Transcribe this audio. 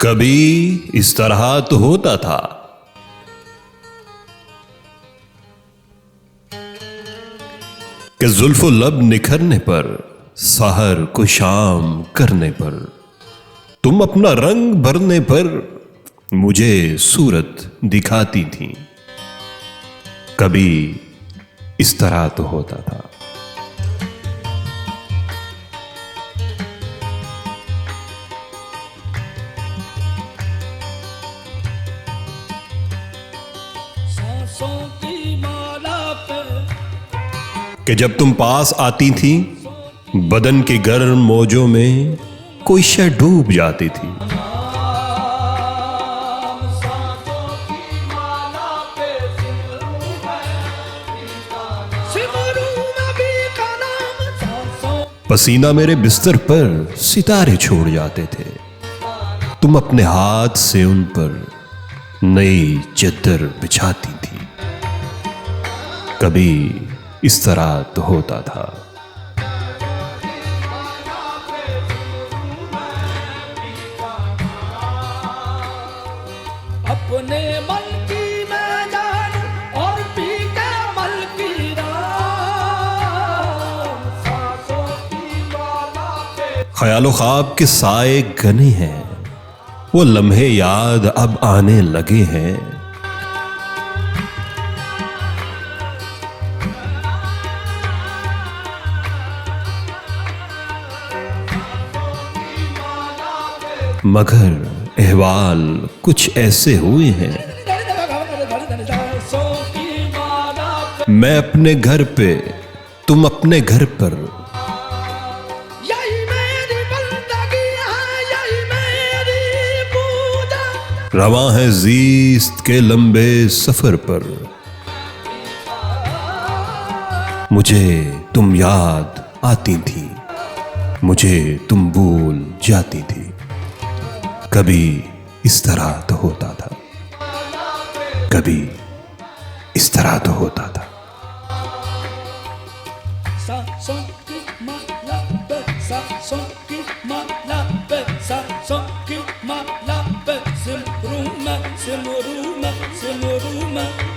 कभी इस तरह तो होता था कि जुल्फो लब निखरने पर, सहर को शाम करने पर, तुम अपना रंग भरने पर मुझे सूरत दिखाती थी। कभी इस तरह तो होता था। कि जब तुम पास आती थी, बदन के गर्म मौजों में कोई शय डूब जाती थी। पसीना मेरे बिस्तर पर सितारे छोड़ जाते थे। तुम अपने हाथ से उन पर नई चद्दर बिछाती थी। कभी इस तरह तो होता था। अपने मन की मैं जानूं और पी के मल की सांसों की माला पे ख्यालो ख्वाब के साए घने हैं, वो लम्हे याद अब आने लगे हैं। मगर अहवाल कुछ ऐसे हुए हैं, मैं अपने घर पे, तुम अपने घर पर। यही मेरी बंदगी है, यही मेरी पूजा। रवां है जीस्त के लंबे सफर पर, मुझे तुम याद आती थी, मुझे तुम भूल जाती थी। कभी इस तरह तो होता था, कभी इस तरह तो होता था। सांसों की माला पे, सांसों की माला पे, सांसों की माला पे, सिमरू में, सिमरू में, सिमरू में।